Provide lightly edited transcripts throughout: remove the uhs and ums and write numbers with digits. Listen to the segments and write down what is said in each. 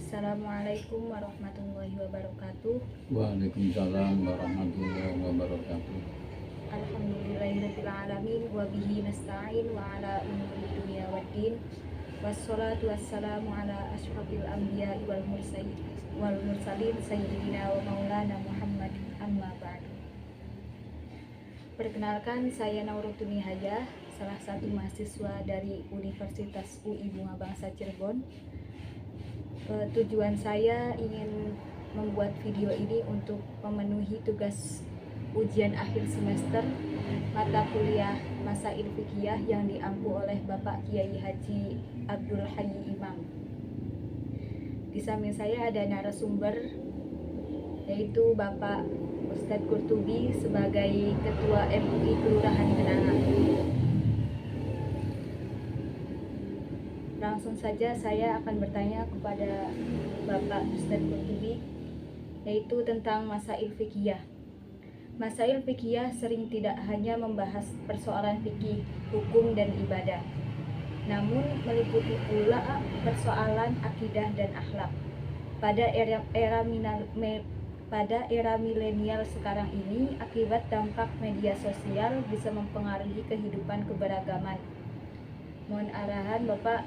Assalamualaikum warahmatullahi wabarakatuh. Waalaikumsalam warahmatullahi wabarakatuh. Alhamdulillahirabbil alamin wa bihi nasta'in wa ala umuri dunya waddin. Wassalatu wassalamu ala asyrafil anbiya'i wal mursalin sayyidina wa maulana Muhammad amma ba'du. Perkenalkan, saya Naurutuni Hajah, salah satu mahasiswa dari Universitas UI Bunga Bangsa Cirebon. Tujuan saya ingin membuat video ini untuk memenuhi tugas ujian akhir semester mata kuliah Masail Fikih yang diampu oleh Bapak Kiai Haji Abdul Hayy Imam. Di samping saya ada narasumber, yaitu Bapak Ustadz Qurtubi sebagai Ketua MUI Kelurahan Kenanga. Langsung saja saya akan bertanya kepada Bapak Ustadz Qurtubi, yaitu tentang Masail Fikih. Masail fikih sering tidak hanya membahas persoalan fikih, hukum, dan ibadah, namun meliputi pula persoalan akidah dan akhlak. Pada era milenial sekarang ini, akibat dampak media sosial bisa mempengaruhi kehidupan keberagaman. Mohon arahan Bapak,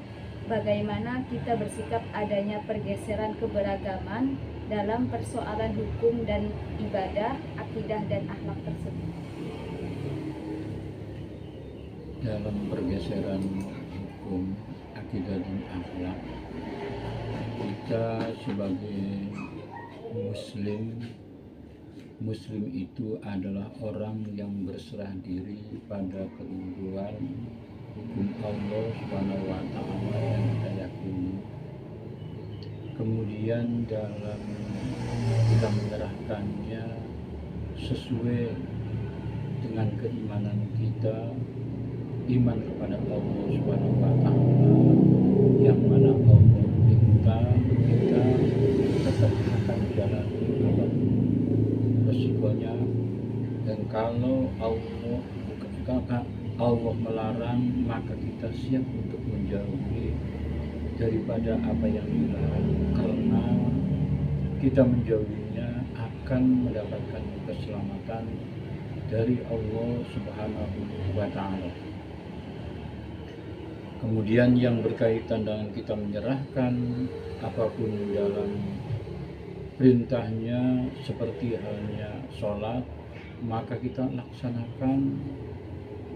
bagaimana kita bersikap adanya pergeseran keberagaman dalam persoalan hukum dan ibadah, akidah dan akhlak tersebut. Dalam pergeseran hukum, akidah dan akhlak, kita sebagai Muslim itu adalah orang yang berserah diri pada ketentuan hukum Allah Subhanahu wa Ta'ala yang kita yakini. Kemudian dalam kita menyerahkannya sesuai dengan keimanan kita, iman kepada Allah Subhanahu wa Ta'ala, yang mana Allah minta kita tetap akan jalani apapun resikonya, dan kalau Allah melarang, maka kita siap untuk menjauhi daripada apa yang dilarang, karena kita menjauhinya akan mendapatkan keselamatan dari Allah Subhanahu wa Ta'ala. Kemudian yang berkaitan dengan kita menyerahkan apapun dalam perintahnya, seperti halnya sholat, maka kita laksanakan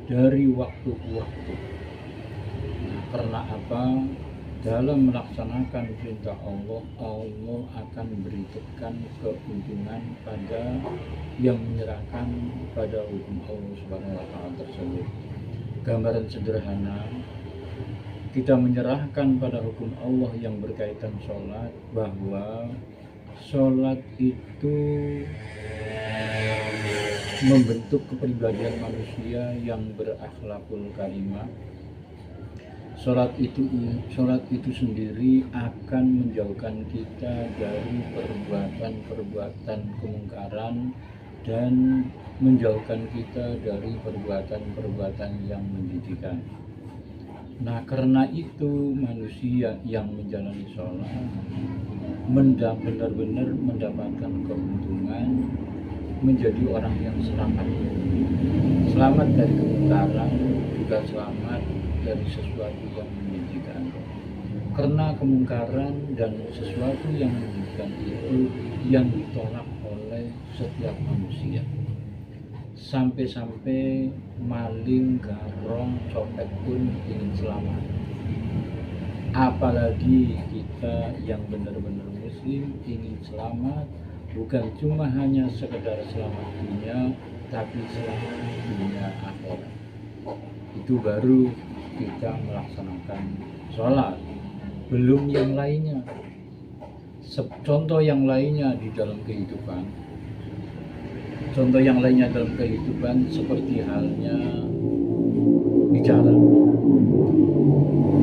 dari waktu ke waktu. Nah, karena apa? Dalam melaksanakan perintah Allah, Allah akan berikan keuntungan pada yang menyerahkan pada hukum Allah Subhanahu wa Ta'ala tersebut. Gambaran sederhana, kita menyerahkan pada hukum Allah yang berkaitan sholat, bahwa sholat itu membentuk kepribadian manusia yang berakhlakul karimah. Sholat itu sendiri akan menjauhkan kita dari perbuatan kemungkaran dan menjauhkan kita dari perbuatan yang menjijikkan. Nah, karena itu manusia yang menjalani sholat benar-benar mendapatkan keuntungan, menjadi orang yang selamat dari kemungkaran, juga selamat dari sesuatu yang menjijikkan. Karena kemungkaran dan sesuatu yang menjijikkan itu yang ditolak oleh setiap manusia. Sampai-sampai maling, garong, copet pun ingin selamat. Apalagi kita yang benar-benar Muslim ingin selamat, bukan cuma hanya sekedar selamat dunia, tapi selamat dunia akhirat. Itu baru kita melaksanakan sholat, belum yang lainnya. Contoh yang lainnya di dalam kehidupan, seperti halnya bicara.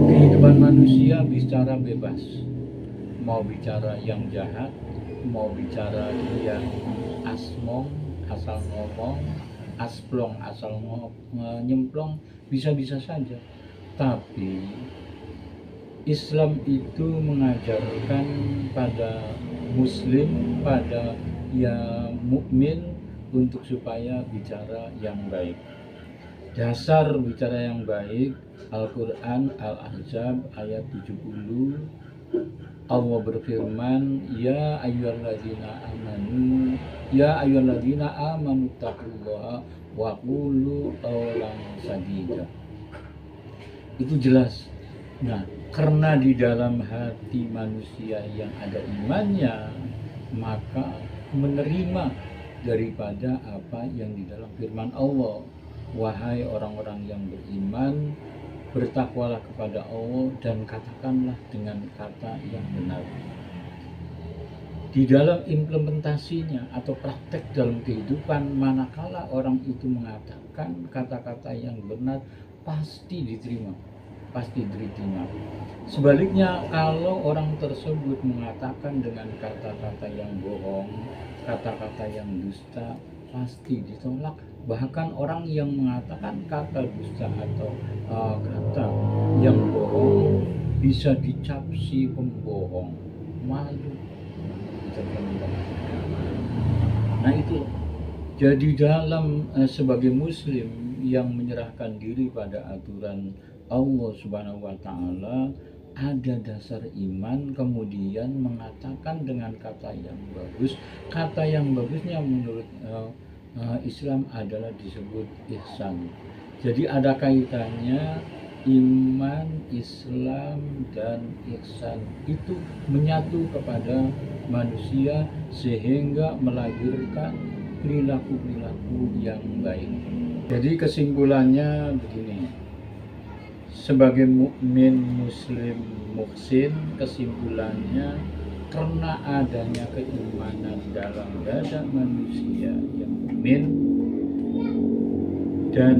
Kehidupan manusia bicara bebas, mau bicara yang jahat, mau bicara yang asmong, asal ngomong, asplong, asal nyemplong, bisa-bisa saja. Tapi Islam itu mengajarkan pada muslim, pada yang mukmin untuk supaya bicara yang baik. Dasar bicara yang baik Al-Quran Al-Ahzab ayat 70, Allah berfirman, ya ayyuhalladzina amanu taqullaha wa qulu qawlan sadida. Itu jelas. Nah, karena di dalam hati manusia yang ada imannya, maka menerima daripada apa yang di dalam firman Allah. Wahai orang-orang yang beriman, bertakwalah kepada Allah dan katakanlah dengan kata yang benar. Di dalam implementasinya atau praktek dalam kehidupan, manakala orang itu mengatakan kata-kata yang benar, pasti diterima. Sebaliknya, kalau orang tersebut mengatakan dengan kata-kata yang bohong, kata-kata yang dusta, pasti ditolak. Bahkan orang yang mengatakan kata dusta atau kata yang bohong bisa dicap si pembohong, malu. Nah itu, jadi dalam sebagai muslim yang menyerahkan diri pada aturan Allah Subhanahu wa Ta'ala, ada dasar iman, kemudian mengatakan dengan kata yang bagus. Kata yang bagusnya menurut Islam adalah disebut ihsan. Jadi ada kaitannya iman, Islam, dan ihsan itu menyatu kepada manusia sehingga melahirkan perilaku-perilaku yang baik. Jadi kesimpulannya begini, sebagai mukmin, muslim, muhsin, kesimpulannya karena adanya keimanan dalam dada manusia yang mukmin dan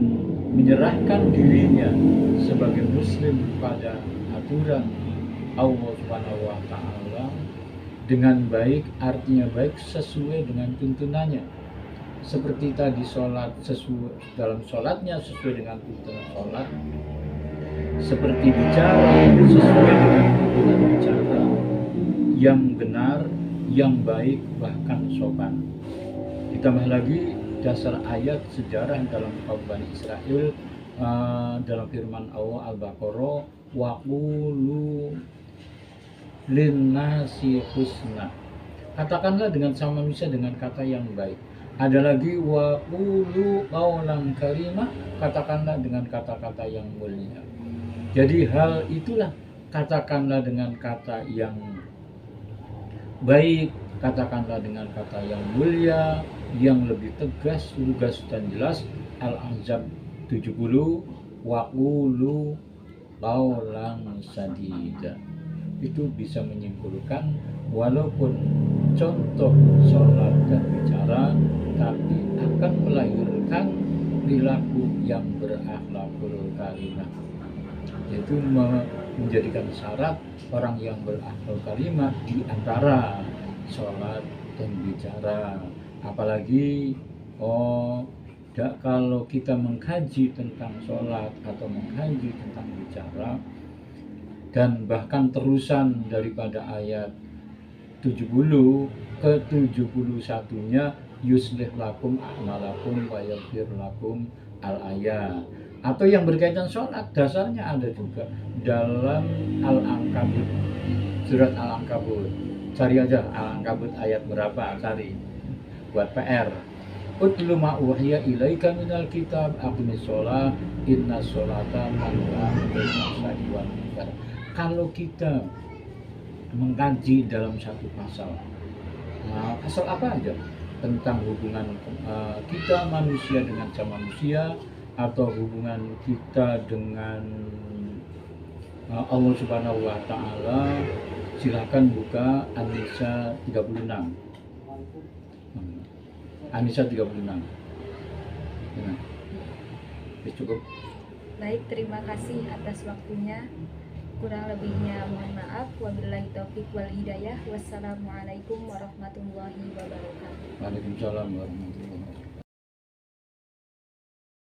menyerahkan dirinya sebagai muslim pada aturan Allah Subhanahu wa Ta'ala dengan baik, artinya baik sesuai dengan tuntunannya. Seperti tadi sholat, sesuai dalam sholatnya sesuai dengan tuntunan sholat. Seperti bicara sesuai dengan tuntunan bicara yang benar, yang baik, bahkan sopan. Ditambah lagi dasar ayat sejarah dalam kaum Bani Israel dalam firman Allah Al-Baqarah, wa qulu linnasi husna. Katakanlah dengan sama manusia dengan kata yang baik. Ada lagi wa qulu qawlan karimah, katakanlah dengan kata-kata yang mulia. Jadi hal itulah, katakanlah dengan kata yang baik, katakanlah dengan kata yang mulia, yang lebih tegas, lugas dan jelas. Al-Ahzab 70, wa qulu qawlan sadida. Itu bisa menyimpulkan walaupun contoh sholat dan bicara, tapi akan melahirkan perilaku yang berakhlakul karimah, yaitu menjadikan syarat orang yang berakhlakul karimah di antara sholat dan bicara. Apalagi kalau kita mengkaji tentang sholat atau mengkaji tentang bicara, dan bahkan terusan daripada ayat 70 ke 71-nya, yuslih lakum a'malakum wa yaghfir lakum al-ayat. Atau yang berkaitan sholat, dasarnya ada juga dalam Al-Ankabut, surat Al-Ankabut. Cari aja Al-Ankabut ayat berapa, cari buat PR. Utlu ma uhiya ilaika minal kitab aqimis sholat inna sholata tanha 'anil fahsya'i wal munkar. Kalau kita mengkaji dalam satu pasal, pasal apa aja tentang hubungan kita manusia dengan sama manusia, atau hubungan kita dengan Allah Subhanahu wa Ta'ala, silakan buka An-Nisa 36. An-Nisa 36. Ya. Cukup. Baik, terima kasih atas waktunya. Kurang lebihnya mohon maaf. Wabillahi taufiq wal hidayah. Wassalamualaikum warahmatullahi wabarakatuh. Waalaikumsalam warahmatullahi wabarakatuh.